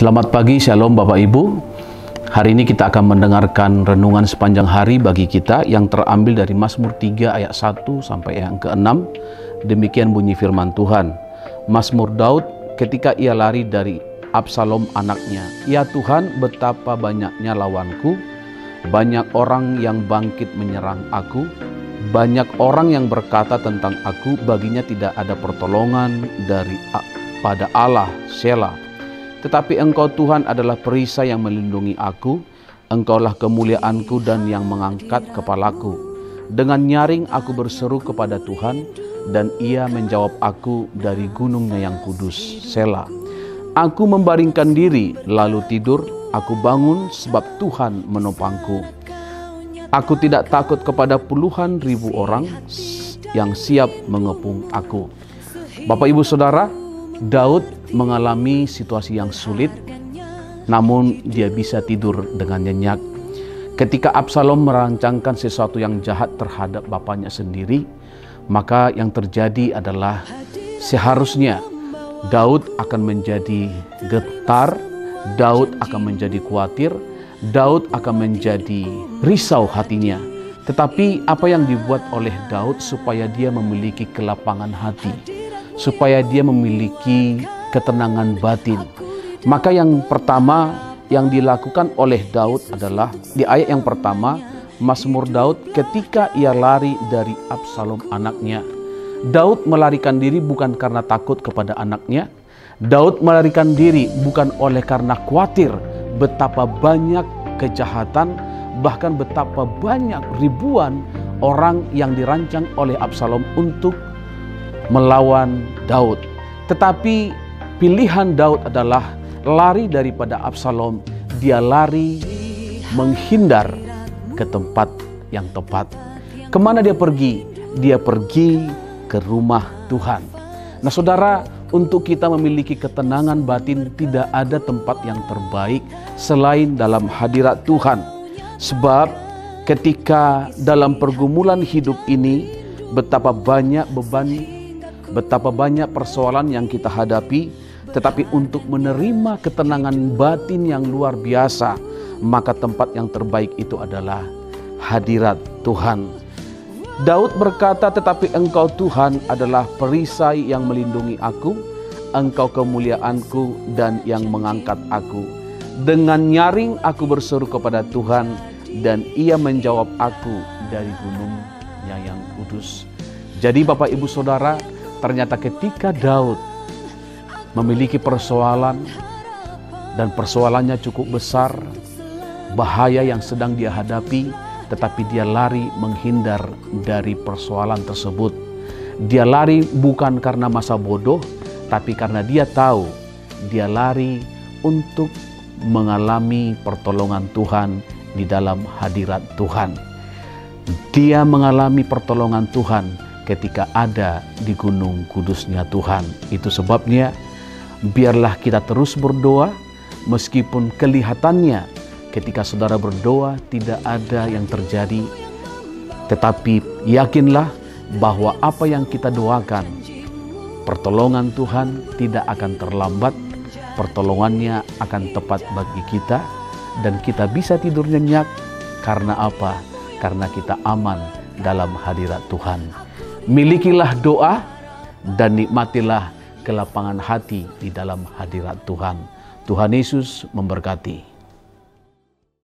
Selamat pagi, Shalom Bapak Ibu. Hari ini kita akan mendengarkan renungan sepanjang hari bagi kita yang terambil dari Mazmur 3 ayat 1 sampai yang ke-6. Demikian bunyi firman Tuhan. Mazmur Daud ketika ia lari dari Absalom anaknya. Ya Tuhan, betapa banyaknya lawanku, banyak orang yang bangkit menyerang aku, banyak orang yang berkata tentang aku, baginya tidak ada pertolongan pada Allah, Selah. Tetapi Engkau Tuhan adalah perisai yang melindungi aku, Engkaulah kemuliaanku dan yang mengangkat kepalaku. Dengan nyaring aku berseru kepada Tuhan, dan Ia menjawab aku dari gunungnya yang kudus, Selah. Aku membaringkan diri lalu tidur, aku bangun sebab Tuhan menopangku. Aku tidak takut kepada puluhan ribu orang yang siap mengepung aku. Bapak Ibu Saudara, Daud mengalami situasi yang sulit, namun dia bisa tidur dengan nyenyak. Ketika Absalom merancangkan sesuatu yang jahat terhadap bapaknya sendiri, maka yang terjadi adalah seharusnya Daud akan menjadi getar, Daud akan menjadi khawatir, Daud akan menjadi risau hatinya. Tetapi apa yang dibuat oleh Daud supaya dia memiliki kelapangan hati, supaya dia memiliki ketenangan batin. Maka yang pertama yang dilakukan oleh Daud adalah di ayat yang pertama, Mazmur Daud ketika ia lari dari Absalom anaknya. Daud melarikan diri bukan karena takut kepada anaknya. Daud melarikan diri bukan oleh karena khawatir betapa banyak kejahatan, bahkan betapa banyak ribuan orang yang dirancang oleh Absalom untuk melawan Daud. Tetapi pilihan Daud adalah lari daripada Absalom. Dia lari menghindar ke tempat yang tepat. Kemana dia pergi? Dia pergi ke rumah Tuhan. Nah saudara, untuk kita memiliki ketenangan batin, tidak ada tempat yang terbaik selain dalam hadirat Tuhan. Sebab ketika dalam pergumulan hidup ini, betapa banyak beban, betapa banyak persoalan yang kita hadapi, tetapi untuk menerima ketenangan batin yang luar biasa, maka tempat yang terbaik itu adalah hadirat Tuhan. Daud berkata, tetapi Engkau Tuhan adalah perisai yang melindungi aku, Engkau kemuliaanku dan yang mengangkat aku. Dengan nyaring aku berseru kepada Tuhan, dan Ia menjawab aku dari gunungnya yang kudus. Jadi Bapak Ibu Saudara, ternyata ketika Daud memiliki persoalan dan persoalannya cukup besar, bahaya yang sedang dia hadapi, tetapi dia lari menghindar dari persoalan tersebut. Dia lari bukan karena masa bodoh, tapi karena dia tahu dia lari untuk mengalami pertolongan Tuhan di dalam hadirat Tuhan. Dia mengalami pertolongan Tuhan ketika ada di gunung kudusnya Tuhan. Itu sebabnya biarlah kita terus berdoa meskipun kelihatannya ketika saudara berdoa tidak ada yang terjadi. Tetapi yakinlah bahwa apa yang kita doakan, pertolongan Tuhan tidak akan terlambat. Pertolongannya akan tepat bagi kita dan kita bisa tidur nyenyak. Karena apa? Karena kita aman dalam hadirat Tuhan. Milikilah doa dan nikmatilah kelapangan hati di dalam hadirat Tuhan. Tuhan Yesus memberkati.